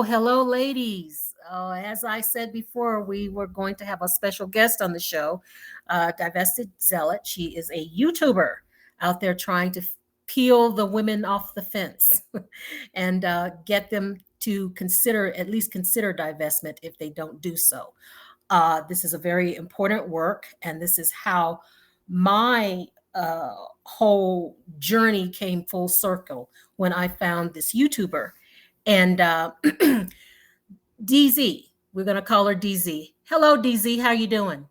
Hello, ladies. As I said before, we were going to have a special guest on the show, Divested Zealot. She is a YouTuber out there trying to peel the women off the fence and get them to at least consider divestment if they don't do so. This is a very important work, and this is how my whole journey came full circle when I found this YouTuber. And DZ, we're going to call her DZ. Hello, DZ. How you doing?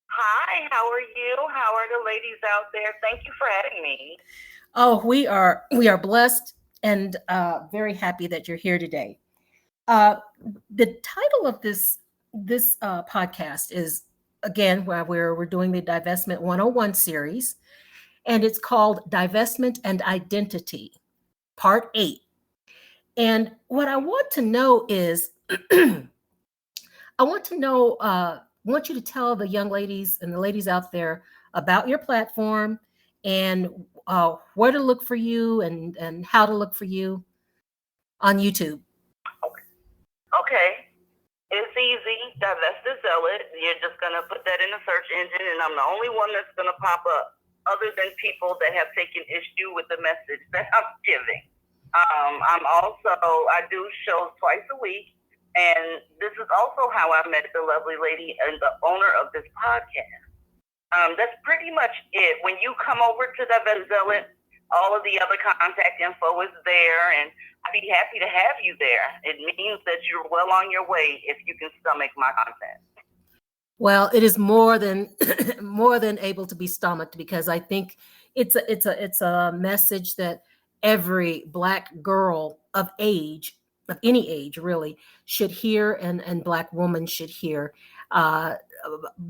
Hi, how are you? How are the ladies out there? Thank you for having me. Oh, we are blessed and very happy that you're here today. The title of this podcast is, again, where we're doing the Divestment 101 series, and it's called Divestment and Identity, Part 8. And what I want to know is, I want you to tell the young ladies and the ladies out there about your platform and where to look for you and how to look for you on YouTube. Okay. It's easy. Divested Zealot. You're just going to put that in the search engine, and I'm the only one that's going to pop up, other than people that have taken issue with the message that I'm giving. I do shows twice a week, and this is also how I met the lovely lady and the owner of this podcast. That's pretty much it. When you come over to Divested Zealot, all of the other contact info is there, and I'd be happy to have you there. It means that you're well on your way if you can stomach my content. Well, it is more than more than able to be stomached, because I think it's a message that every Black girl of any age really, should hear, and Black woman should hear.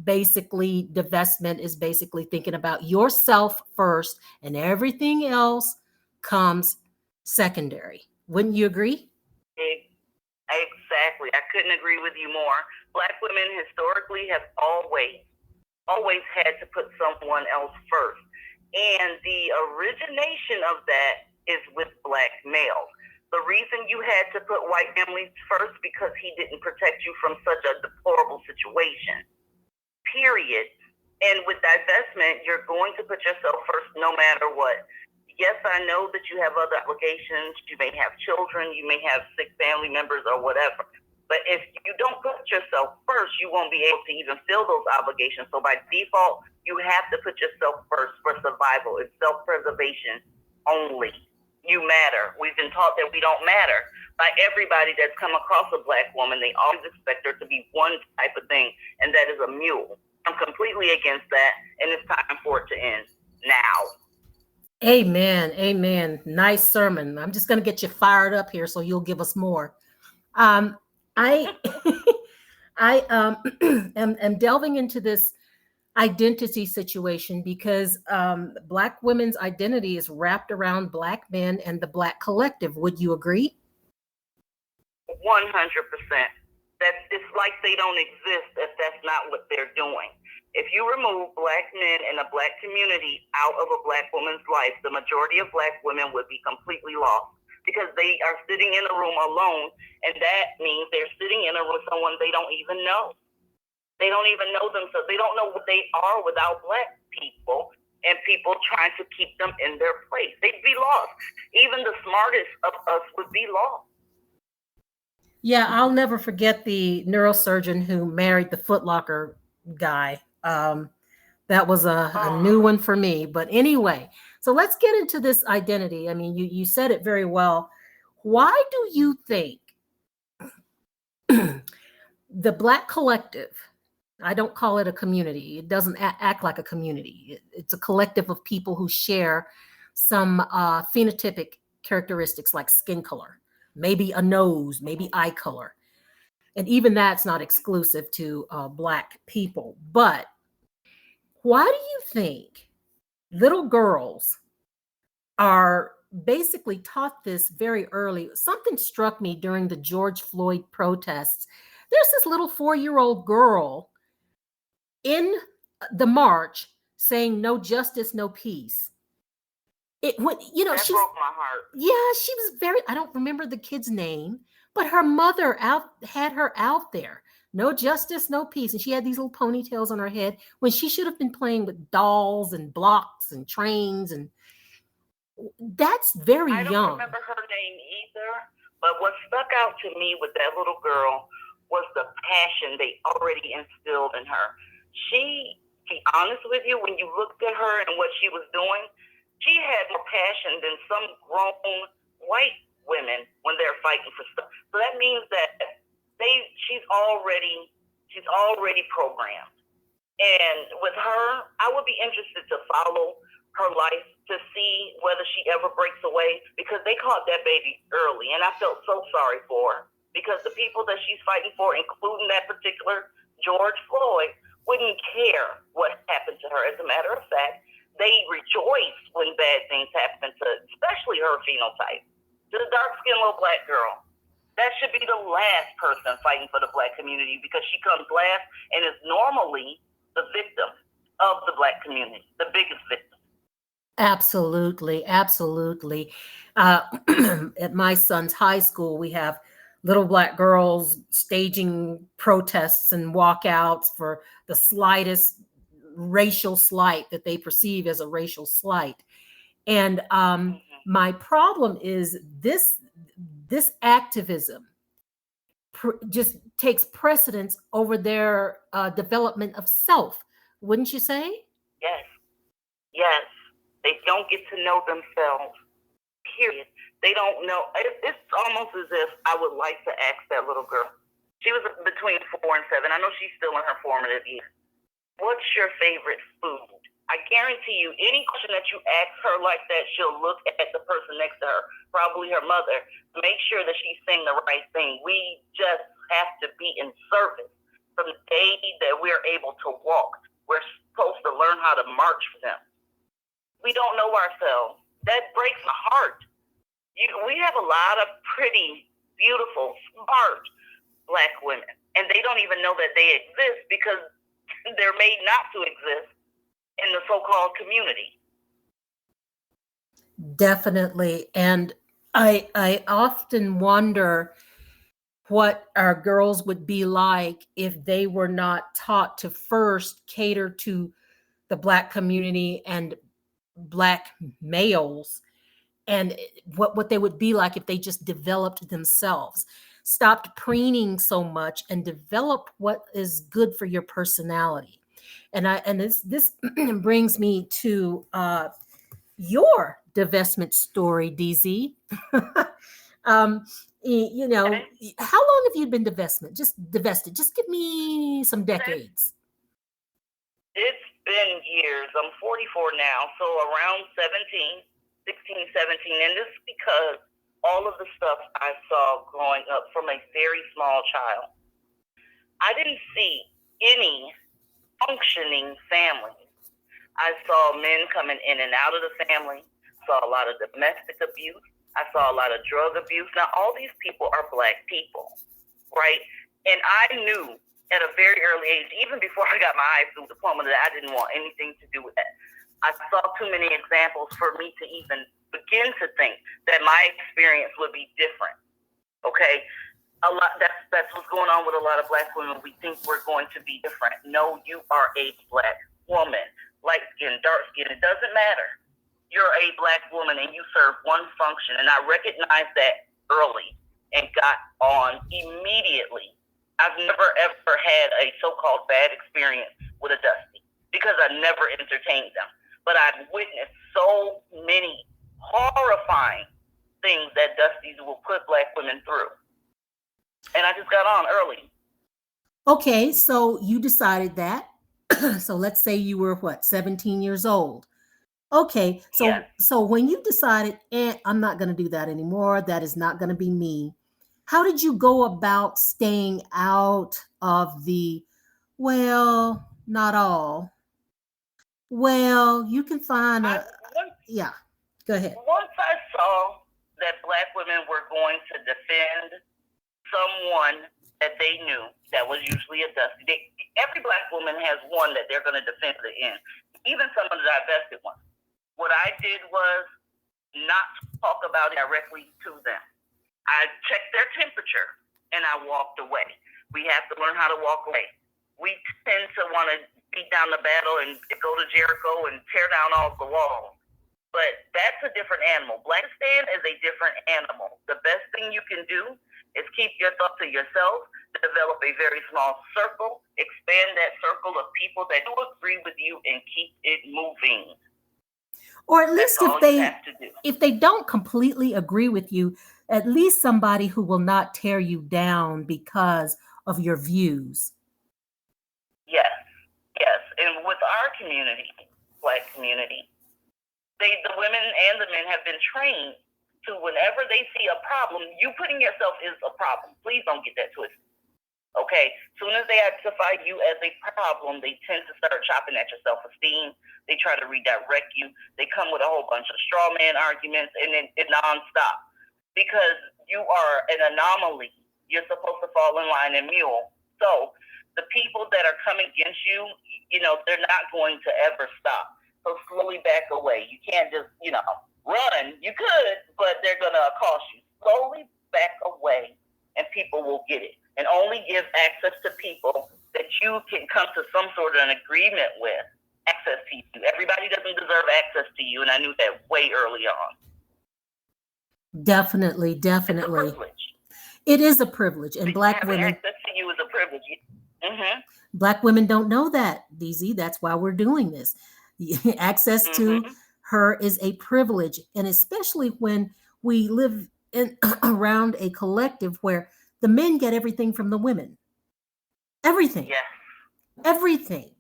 Basically, divestment is basically thinking about yourself first, and everything else comes secondary. Wouldn't you agree? Exactly. I couldn't agree with you more. Black women historically have always had to put someone else first. And the origination of that is with Black males. The reason you had to put white families first because he didn't protect you from such a deplorable situation. Period. And with divestment, you're going to put yourself first no matter what. Yes, I know that you have other obligations. You may have children, you may have sick family members or whatever. But if you don't put yourself first, you won't be able to even fill those obligations. So by default, you have to put yourself first for survival. It's self-preservation only. You matter. We've been taught that we don't matter by everybody that's come across a Black woman. They always expect her to be one type of thing, and that is a mule. I'm completely against that, and it's time for it to end now. Amen. Nice sermon. I'm just going to get you fired up here so you'll give us more. I am delving into this identity situation because Black women's identity is wrapped around Black men and the Black collective. Would you agree? 100%. It's like they don't exist if that's not what they're doing. If you remove Black men and the Black community out of a Black woman's life, the majority of Black women would be completely lost, because they are sitting in a room alone, and that means they're sitting in a room with someone they don't even know. They don't even know themselves. They don't know what they are without Black people and people trying to keep them in their place. They'd be lost. Even the smartest of us would be lost. Yeah, I'll never forget the neurosurgeon who married the Foot Locker guy. That was a new one for me. But anyway, so let's get into this identity. I mean, you said it very well. Why do you think the Black collective, I don't call it a community, it doesn't act like a community, it's a collective of people who share some phenotypic characteristics like skin color, maybe a nose, maybe eye color. And even that's not exclusive to Black people. But why do you think little girls are basically taught this very early? Something struck me during the George Floyd protests. There's this little 4-year-old girl in the march saying no justice, no peace. It went, that broke my heart. Yeah, she was very, I don't remember the kid's name, but her mother had her out there. No justice, no peace. And she had these little ponytails on her head when she should have been playing with dolls and blocks and trains. And that's very I don't young. remember her name either, but what stuck out to me with that little girl was the passion they already instilled in her. She, to be honest with you, when you looked at her and what she was doing, she had more passion than some grown white women when they're fighting for stuff. So that means that she's already programmed. And with her, I would be interested to follow her life to see whether she ever breaks away, because they caught that baby early, and I felt so sorry for her, because the people that she's fighting for, including that particular George Floyd, wouldn't care what happened to her. As a matter of fact, they rejoice when bad things happen to, especially her phenotype, to the dark-skinned little Black girl. That should be the last person fighting for the Black community, because she comes last and is normally the victim of the Black community, the biggest victim. Absolutely, absolutely. At my son's high school, we have little Black girls staging protests and walkouts for the slightest racial slight that they perceive as a racial slight. And my problem is this activism just takes precedence over their development of self, wouldn't you say? Yes. They don't get to know themselves, period. They don't know. It's almost as if I would like to ask that little girl. She was between 4 and 7. I know she's still in her formative years. What's your favorite food? I guarantee you, any question that you ask her like that, she'll look at the person next to her, probably her mother, to make sure that she's saying the right thing. We just have to be in service. From the day that we're able to walk, we're supposed to learn how to march for them. We don't know ourselves. That breaks my heart. We have a lot of pretty, beautiful, smart Black women, and they don't even know that they exist because they're made not to exist in the so-called community. Definitely. And I often wonder what our girls would be like if they were not taught to first cater to the Black community and Black males, and what they would be like if they just developed themselves, stopped preening so much and developed what is good for your personality. And this brings me to your divestment story, DZ. How long have you been divested? Just give me some decades. It's been years. I'm 44 now, so around 16, 17, and this is because all of the stuff I saw growing up from a very small child. I didn't see any functioning families. I saw men coming in and out of the family, saw a lot of domestic abuse. I saw a lot of drug abuse. Now, all these people are Black people, right? And I knew at a very early age, even before I got my high school diploma, that I didn't want anything to do with that. I saw too many examples for me to even begin to think that my experience would be different, okay? That's what's going on with a lot of Black women. We think we're going to be different. No, you are a Black woman. Light skin, dark skin, it doesn't matter. You're a Black woman and you serve one function. And I recognized that early and got on immediately. I've never ever had a so-called bad experience with a Dusty, because I never entertained them. But I've witnessed so many horrifying things that Dusties will put Black women through. And I just got on early. Okay, so you decided that. So let's say you were what, 17 years old. Okay, so Yes. so when you decided, I'm not going to do that anymore, that is not going to be me. How did you go about staying out of the, well, not all. Well, you can find yeah. Go ahead. Once I saw that Black women were going to defend someone that they knew that was usually a Dusty. Every Black woman has one that they're going to defend to the end, even some of the divested ones. What I did was not talk about it directly to them. I checked their temperature and I walked away. We have to learn how to walk away. We tend to want to beat down the battle and go to Jericho and tear down all the walls. But that's a different animal. Blackistan is a different animal. The best thing you can do is keep your thoughts to yourself, develop a very small circle, expand that circle of people that do agree with you, and keep it moving. Or at least if they don't completely agree with you, at least somebody who will not tear you down because of your views. Yes. And with our community, Black community, the women and the men have been trained to, whenever they see a problem, you putting yourself is a problem. Please don't get that twisted. Okay? As soon as they identify you as a problem, they tend to start chopping at your self-esteem. They try to redirect you. They come with a whole bunch of straw man arguments, and then it nonstop. Because you are an anomaly. You're supposed to fall in line and mule. So the people that are coming against you, they're not going to ever stop. So slowly back away. You can't just, run. You could, but they're going to accost you. Slowly back away, and people will get it. And only give access to people that you can come to some sort of an agreement with. Access to you. Everybody doesn't deserve access to you, and I knew that way early on. Definitely. It's a privilege. It is a privilege, and Black women. Access to you is a privilege. Mm-hmm. Black women don't know that, DZ. That's why we're doing this. Access to her is a privilege, and especially when we live around a collective where the men get everything from the women. Everything. Yes. Everything.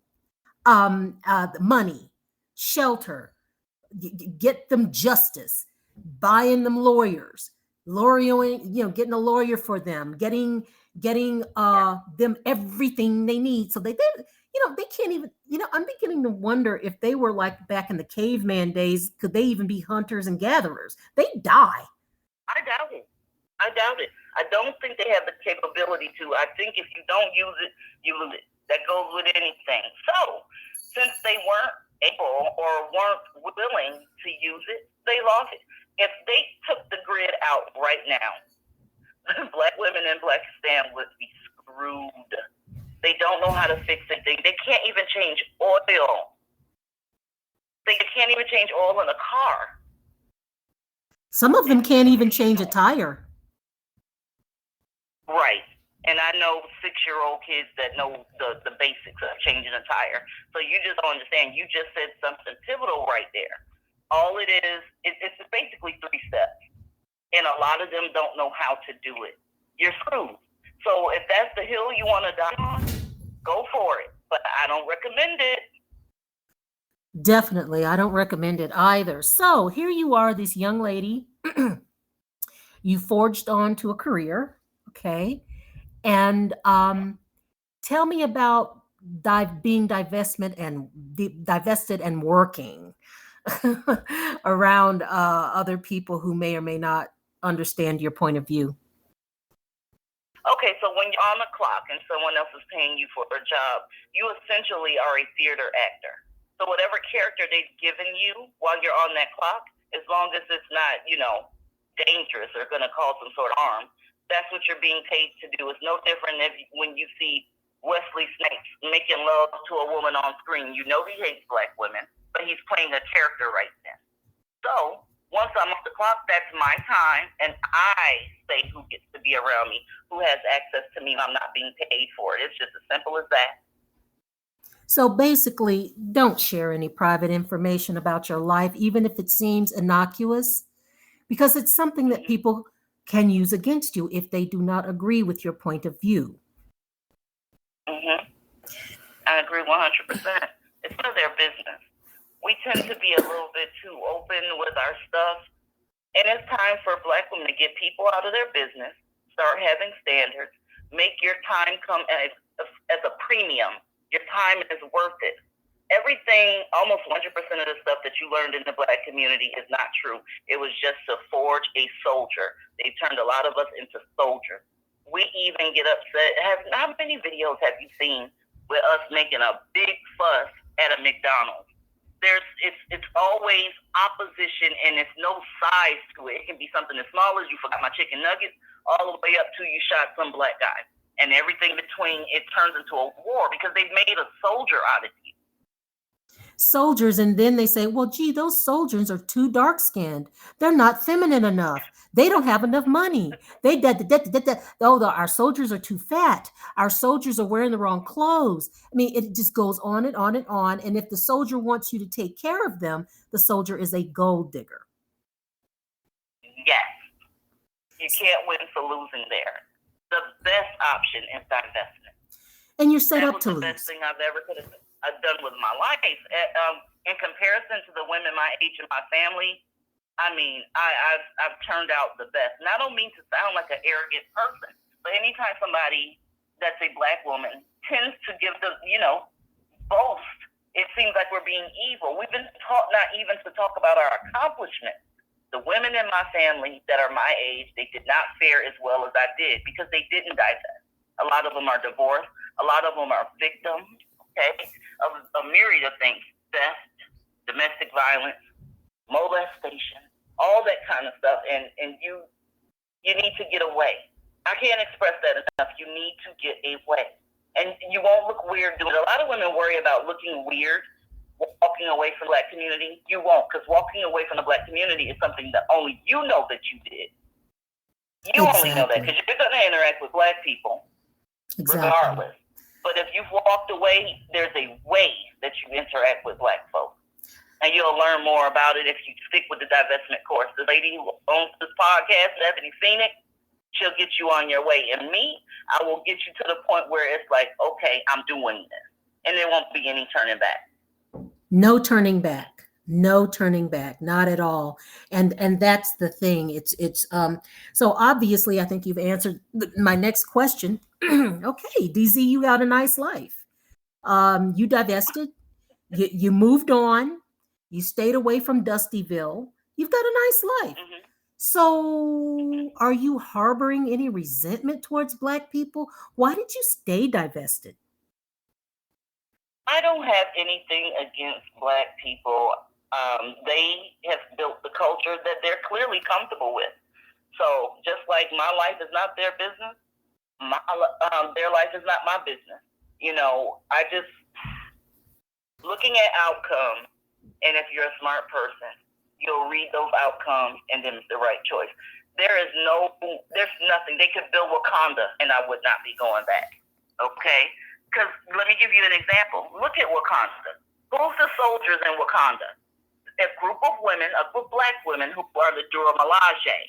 Money, shelter, get them justice, buying them lawyers, getting a lawyer for them, getting them everything they need. So they can't even, I'm beginning to wonder if they were like back in the caveman days, could they even be hunters and gatherers? They die. I doubt it. I don't think they have the capability to. I think if you don't use it, you lose it. That goes with anything. So, since they weren't able or weren't willing to use it, they lost it. If they took the grid out right now, Black women in Blackistan would be screwed. They don't know how to fix anything. They can't even change oil. They can't even change oil in a car. Some of them can't even change a tire. Right. And I know 6-year-old kids that know the basics of changing a tire. So you just don't understand. You just said something pivotal right there. All it is, it's basically 3 steps. And a lot of them don't know how to do it. You're screwed. So if that's the hill you want to die on, go for it. But I don't recommend it. Definitely. I don't recommend it either. So here you are, this young lady. You forged on to a career. Okay. And tell me about being divested and working around other people who may or may not understand your point of view. Okay, so when you're on the clock and someone else is paying you for a job, you essentially are a theater actor. So whatever character they've given you while you're on that clock, as long as it's not, dangerous or going to cause some sort of harm, that's what you're being paid to do. It's no different when you see Wesley Snipes making love to a woman on screen. You know he hates Black women, but he's playing a character right then. So once I'm off the clock, that's my time, and I say who gets to be around me, who has access to me, and I'm not being paid for it. It's just as simple as that. So basically, don't share any private information about your life, even if it seems innocuous, because it's something that Mm-hmm. people can use against you if they do not agree with your point of view. Mm-hmm. I agree 100%. It's none of their business. We tend to be a little bit too open with our stuff, and it's time for Black women to get people out of their business, start having standards, make your time come as a premium. Your time is worth it. Everything, almost 100% of the stuff that you learned in the Black community is not true. It was just to forge a soldier. They turned a lot of us into soldiers. We even get upset. How many videos have you seen with us making a big fuss at a McDonald's? It's always opposition, and it's no size to it. It can be something as small as you forgot my chicken nuggets, all the way up to you shot some Black guy, and everything between. It turns into a war because they've made a soldier out of you. Soldiers, and then they say, well, gee, those soldiers are too dark skinned. They're not feminine enough. They don't have enough money. Our soldiers are too fat. Our soldiers are wearing the wrong clothes. I mean, it just goes on and on and on. And if the soldier wants you to take care of them, the soldier is a gold digger. Yes, you can't win for losing there. The best option is divestment. And you're set that up was to the lose. best thing I've ever could have done with my life. In comparison to the women my age in my family, I mean, I've turned out the best. And I don't mean to sound like an arrogant person, but anytime somebody that's a Black woman tends to give the, boast, it seems like we're being evil. We've been taught not even to talk about our accomplishments. The women in my family that are my age, they did not fare as well as I did because they didn't divest. A lot of them are divorced. A lot of them are victims, of a myriad of things: theft, domestic violence, molestation, all that kind of stuff. And you need to get away. I can't express that enough. You need to get away. And you won't look weird doing it. A lot of women worry about looking weird walking away from the Black community. You won't, because walking away from the Black community is something that only you know that you did. You only know that because you're going to interact with Black people regardless. But if you've walked away, there's a way that you interact with Black folks. And you'll learn more about it if you stick with the divestment course. The lady who owns this podcast, Stephanie Phoenix, she'll get you on your way. And me, I will get you to the point where it's like, okay, I'm doing this. And there won't be any turning back. No turning back. No turning back, not at all. And that's the thing. It's so obviously I think you've answered my next question. Okay, DZ, you got a nice life. You divested, you moved on, you stayed away from Dustyville. You've got a nice life. Mm-hmm. So are you harboring any resentment towards Black people? Why did you stay divested? I don't have anything against Black people. They have built the culture that they're clearly comfortable with. So just like my life is not their business, their life is not my business. I just looking at outcomes, and if you're a smart person, you'll read those outcomes and then it's the right choice. There's nothing. They could build Wakanda and I would not be going back. Okay? Because let me give you an example. Look at Wakanda. Who's the soldiers in Wakanda? A group of women, a group of Black women who are the Dora Milaje.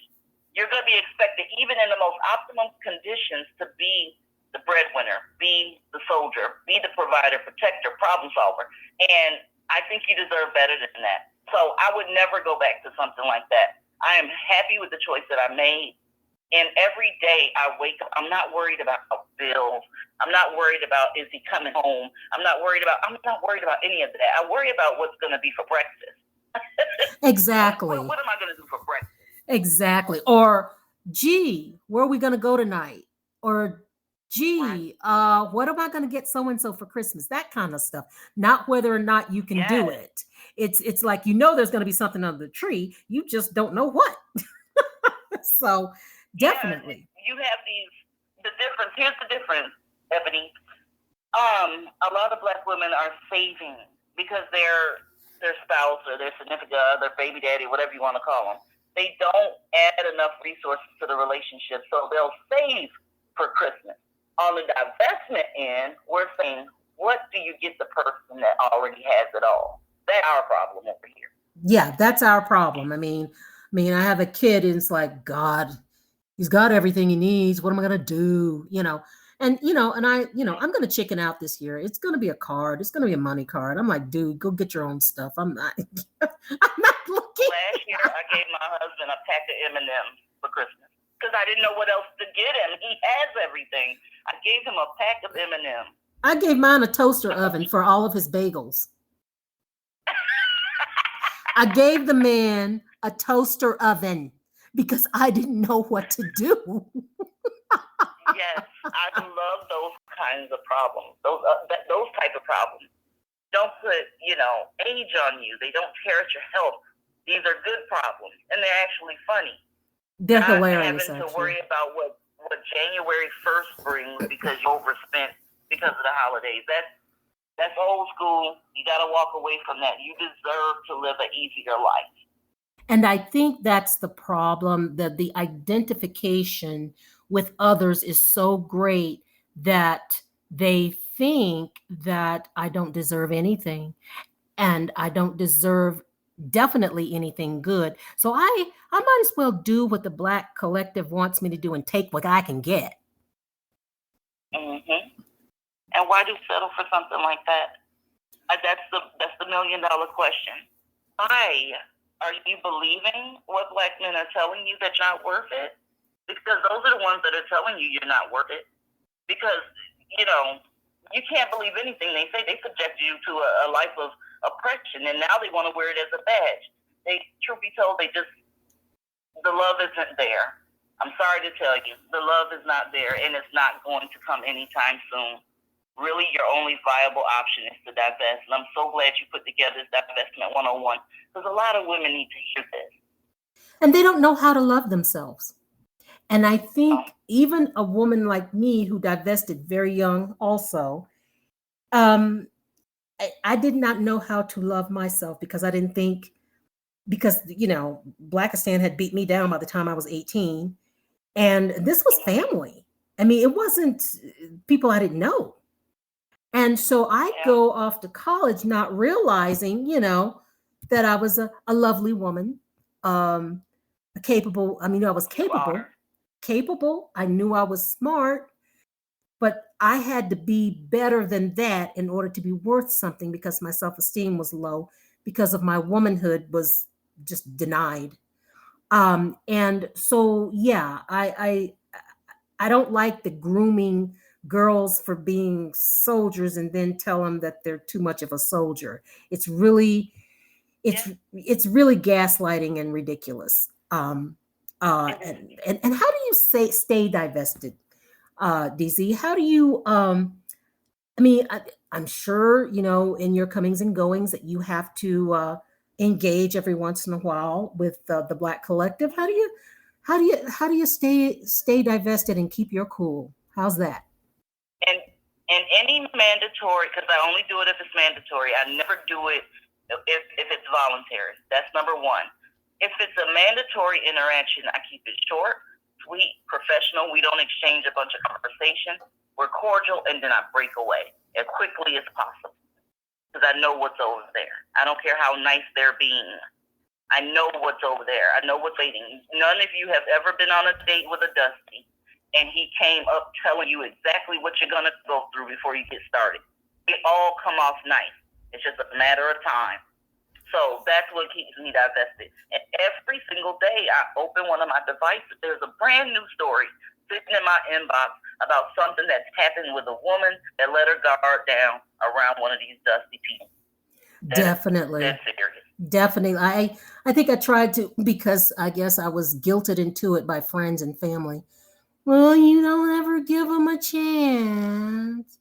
You're going to be expected, even in the most optimum conditions, to be the breadwinner, be the soldier, be the provider, protector, problem solver. And I think you deserve better than that. So I would never go back to something like that. I am happy with the choice that I made. And every day I wake up, I'm not worried about bills. I'm not worried about, is he coming home? I'm not worried about any of that. I worry about what's going to be for breakfast. Exactly. What am I going to do for breakfast? Exactly. Or, gee, where are we going to go tonight? Or, gee, what am I going to get so-and-so for Christmas? That kind of stuff. Not whether or not you can do it. It's like, there's going to be something under the tree. You just don't know what. So definitely. Yeah, you have the difference. Here's the difference, Ebony. A lot of Black women are saving because their spouse or their significant other, baby daddy, whatever you want to call them, they don't add enough resources to the relationship, so they'll save for Christmas. On the divestment end, we're saying, what do you get the person that already has it all? That's our problem over here. Yeah, that's our problem. I mean, I have a kid and it's like, God, he's got everything he needs. What am I gonna do? And I'm gonna chicken out this year. It's gonna be a card. It's gonna be a money card. I'm like, dude, go get your own stuff. I'm not I'm not looking. Last year I gave my husband a pack of M&Ms for Christmas because I didn't know what else to get him. He has everything. I gave him a pack of M&Ms. I gave mine a toaster oven for all of his bagels. I gave the man a toaster oven because I didn't know what to do. Yes, I love those kinds of problems. Those type of problems. Don't put, age on you. They don't tear at your health. These are good problems, and they're actually funny. They're hilarious. Not having to worry about what January 1st brings because you overspent because of the holidays. That's old school. You got to walk away from that. You deserve to live an easier life. And I think that's the problem, that the identification with others is so great that they think that I don't deserve anything and I don't deserve definitely anything good. So I might as well do what the Black collective wants me to do and take what I can get. Mm-hmm. And why do you settle for something like that? That's the $1 million question. Why are you believing what Black men are telling you that you're not worth it? Because those are the ones that are telling you you're not worth it. Because, you can't believe anything they say. They subject you to a life of oppression, and now they want to wear it as a badge. Truth be told, the love isn't there. I'm sorry to tell you, the love is not there, and it's not going to come anytime soon. Really, your only viable option is to divest. And I'm so glad you put together this Divestment 101, because a lot of women need to hear this. And they don't know how to love themselves. And I think even a woman like me who divested very young also, I did not know how to love myself because I didn't think, because, Blackistan had beat me down by the time I was 18. And this was family. I mean, it wasn't people I didn't know. And so I go off to college not realizing, that I was a lovely woman, capable. I mean, I was capable. I knew I was smart, but I had to be better than that in order to be worth something because my self-esteem was low because of my womanhood was just denied. And so, yeah, I don't like the grooming girls for being soldiers and then tell them that they're too much of a soldier. It's really gaslighting and ridiculous. And how do you stay divested, DZ? How do you, I'm sure, in your comings and goings that you have to engage every once in a while with the Black collective. How do you stay divested and keep your cool? How's that? And any mandatory, because I only do it if it's mandatory. I never do it if it's voluntary. That's number one. If it's a mandatory interaction, I keep it short, sweet, professional. We don't exchange a bunch of conversation. We're cordial, and then I break away as quickly as possible because I know what's over there. I don't care how nice they're being. I know what's over there. I know what's waiting. None of you have ever been on a date with a Dusty, and he came up telling you exactly what you're going to go through before you get started. They all come off nice. It's just a matter of time. So that's what keeps me divested. And every single day I open one of my devices, there's a brand new story sitting in my inbox about something that's happened with a woman that let her guard down around one of these Dusty people. Definitely. That's serious. Definitely. I think I tried to, because I guess I was guilted into it by friends and family. Well, you don't ever give them a chance.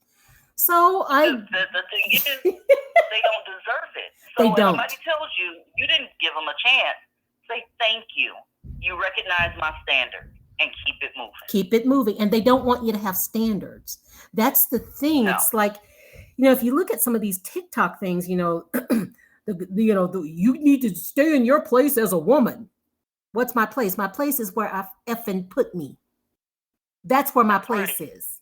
So the thing is, they don't deserve it. So they if don't. Somebody tells you you didn't give them a chance, say thank you. You recognize my standard and keep it moving. Keep it moving. And they don't want you to have standards. That's the thing. No. It's like, if you look at some of these TikTok things, you need to stay in your place as a woman. What's my place? My place is where I effing put me. That's where my place is.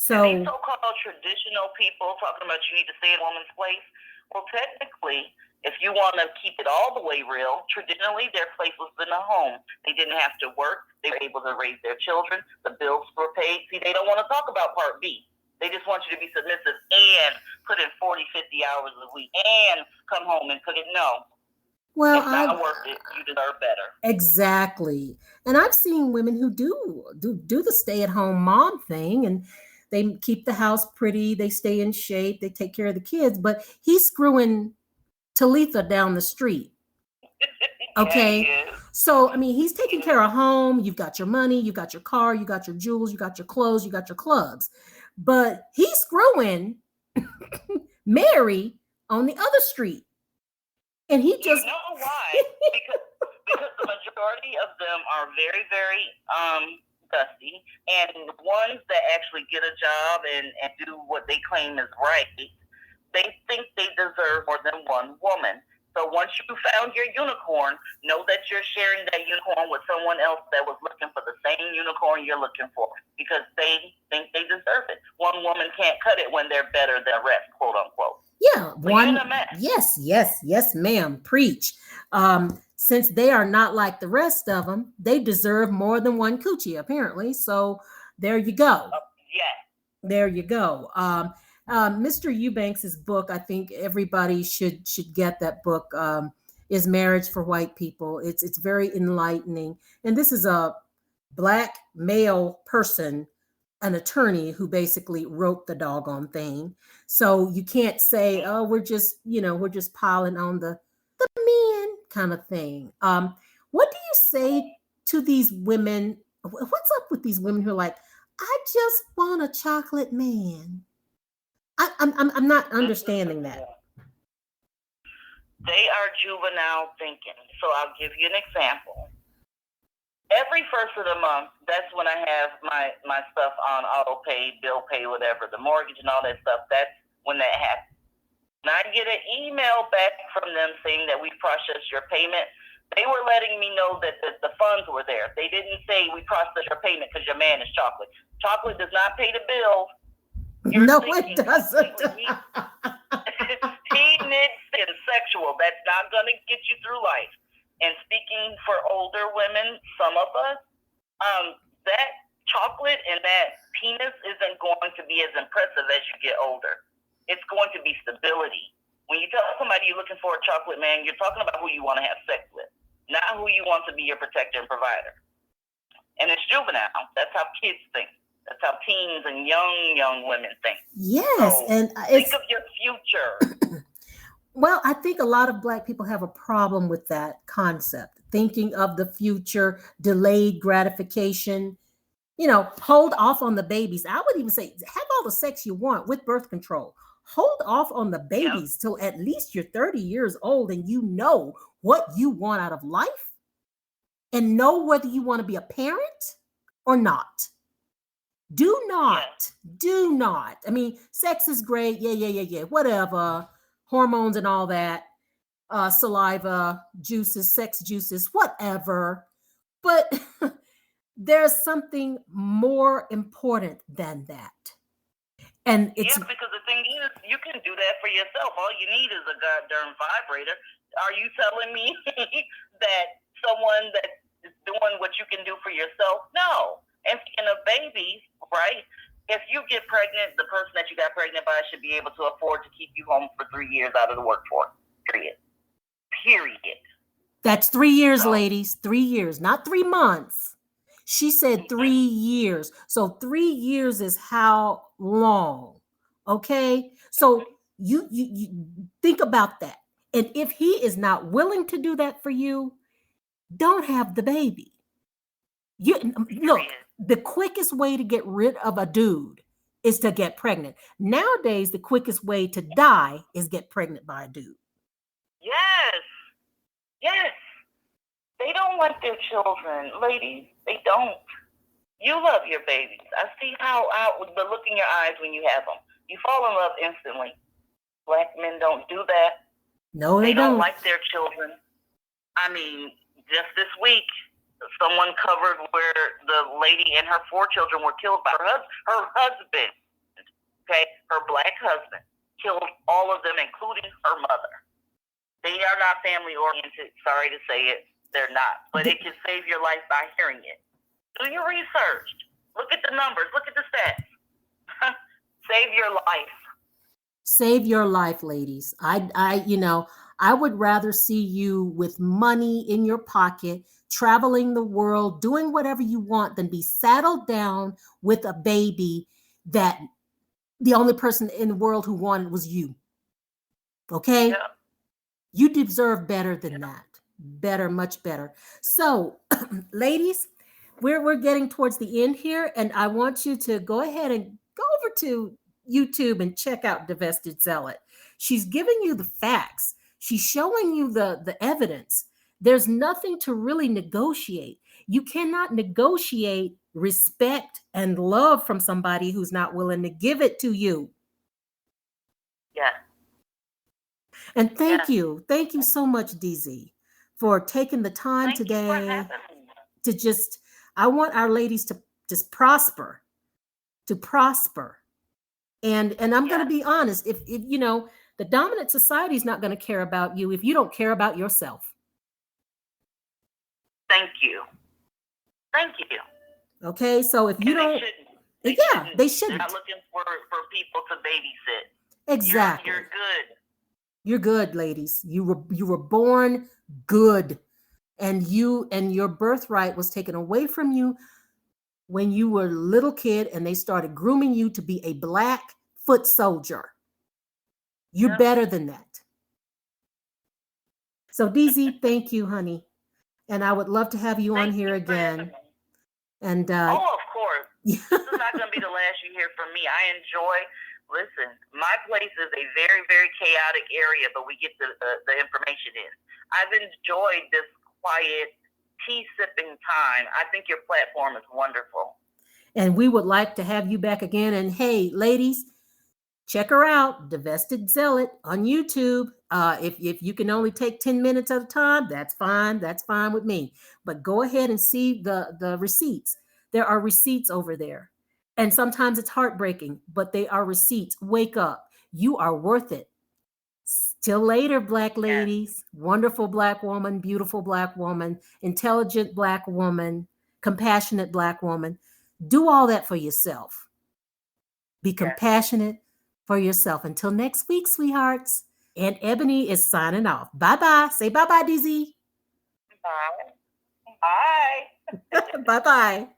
So these so-called traditional people talking about you need to stay in a woman's place. Well, technically, if you want to keep it all the way real, traditionally their place was in a home. They didn't have to work. They were able to raise their children. The bills were paid. See, they don't want to talk about Part B. They just want you to be submissive and put in 40, 50 hours a week and come home and cook it. No. Well, it's not worth it. You deserve better. Exactly. And I've seen women who do the stay-at-home mom thing, and they keep the house pretty, they stay in shape, they take care of the kids, but he's screwing Talitha down the street. Okay. Yeah, so, I mean, he's taking care of home. You've got your money, you got your car, you got your jewels, you got your clothes, you got your clubs. But he's screwing Mary on the other street. And he just... You know why? because the majority of them are very, very dusty. And ones that actually get a job and do what they claim is right, they think they deserve more than one woman. So once you found your unicorn, know that you're sharing that unicorn with someone else that was looking for the same unicorn you're looking for, because they think they deserve it. One woman can't cut it when they're better than the rest, quote unquote. Yeah, so one. Yes, ma'am. Preach. Since they are not like the rest of them, they deserve more than one coochie, apparently. So there you go. Yes. There you go. Mr. Eubanks's book, I think everybody should get that book. Is Marriage for White People. It's very enlightening. And this is a Black male person, an attorney, who basically wrote the doggone thing. So you can't say, oh, we're just piling on the men kind of thing. What do you say to these women? What's up with these women who are like, I just want a chocolate man? I'm not understanding that. They are juvenile thinking. So I'll give you an example. Every first of the month, that's when I have my stuff on auto pay, bill pay, whatever, the mortgage and all that stuff. That's when that happens. And I get an email back from them saying that we processed your payment. They were letting me know that the funds were there. They didn't say we processed your payment because your man is chocolate. Chocolate does not pay the bills. No, it doesn't. Hedonistic and sexual. That's not going to get you through life. And speaking for older women, some of us, that chocolate and that penis isn't going to be as impressive as you get older. It's going to be stability. When you tell somebody you're looking for a chocolate man, you're talking about who you want to have sex with, not who you want to be your protector and provider. And it's juvenile. That's how kids think. That's how teens and young women think. Yes, so and think of your future. Well, I think a lot of Black people have a problem with that concept, thinking of the future, delayed gratification. Hold off on the babies. I would even say have all the sex you want with birth control. Hold off on the babies till at least you're 30 years old and you know what you want out of life and know whether you want to be a parent or not. Do not. I mean, sex is great. Yeah. Whatever. Hormones and all that. Saliva, juices, sex juices, whatever. But there's something more important than that. And it's because the thing is, you can do that for yourself. All you need is a goddamn vibrator. Are you telling me that someone that is doing what you can do for yourself? No. And speaking of babies, right? If you get pregnant, the person that you got pregnant by should be able to afford to keep you home for 3 years out of the workforce. Period. That's 3 years, ladies. 3 years, not 3 months. She said 3 years. So 3 years is how long? Okay. So you think about that. And if he is not willing to do that for you, don't have the baby. Look, the quickest way to get rid of a dude is to get pregnant. Nowadays, the quickest way to die is get pregnant by a dude. Yes. They don't like their children, ladies. They don't. You love your babies. I see how the look in your eyes when you have them. You fall in love instantly. Black men don't do that. No, they don't like their children. I mean, just this week, someone covered where the lady and her 4 children were killed by her husband. Okay, her black husband killed all of them, including her mother. They are not family oriented. Sorry to say it, they're not. But it can save your life by hearing it. Do your research. Look at the numbers. Look at the stats. Save your life. Save your life, ladies. I would rather see you with money in your pocket, traveling the world, doing whatever you want, than be saddled down with a baby that the only person in the world who wanted was you. Okay? Yeah. You deserve better than that. Better, much better. So, ladies, we're getting towards the end here, and I want you to go ahead and go over to YouTube and check out Divested Zealot. She's giving you the facts. She's showing you the evidence. There's nothing to really negotiate. You cannot negotiate respect and love from somebody who's not willing to give it to you. Yeah. And thank you so much, DZ, for taking the time Thank today you for having me. to just, I want our ladies to just prosper, And I'm going to be honest, if you know, the dominant society is not going to care about you if you don't care about yourself. Thank you. Okay, so if you don't, they shouldn't. They're not looking for people to babysit. Exactly. You're good. You're good, ladies. You were born good, and your birthright was taken away from you when you were a little kid, and they started grooming you to be a black foot soldier. You're better than that. So, DZ, thank you, honey, and I would love to have you on here again. And of course, this is not going to be the last you hear from me. I enjoy. Listen, my place is a very, very chaotic area, but we get the information in. I've enjoyed this quiet, tea-sipping time. I think your platform is wonderful. And we would like to have you back again. And hey, ladies, check her out, Divested Zealot on YouTube. If you can only take 10 minutes at a time, that's fine. That's fine with me. But go ahead and see the receipts. There are receipts over there. And sometimes it's heartbreaking, but they are receipts. Wake up. You are worth it. Till later, Black ladies. Wonderful Black woman, beautiful Black woman, intelligent Black woman, compassionate Black woman. Do all that for yourself. Be compassionate for yourself. Until next week, sweethearts. And Ebony is signing off. Bye-bye. Say bye-bye, DZ. Bye. Bye. Bye-bye.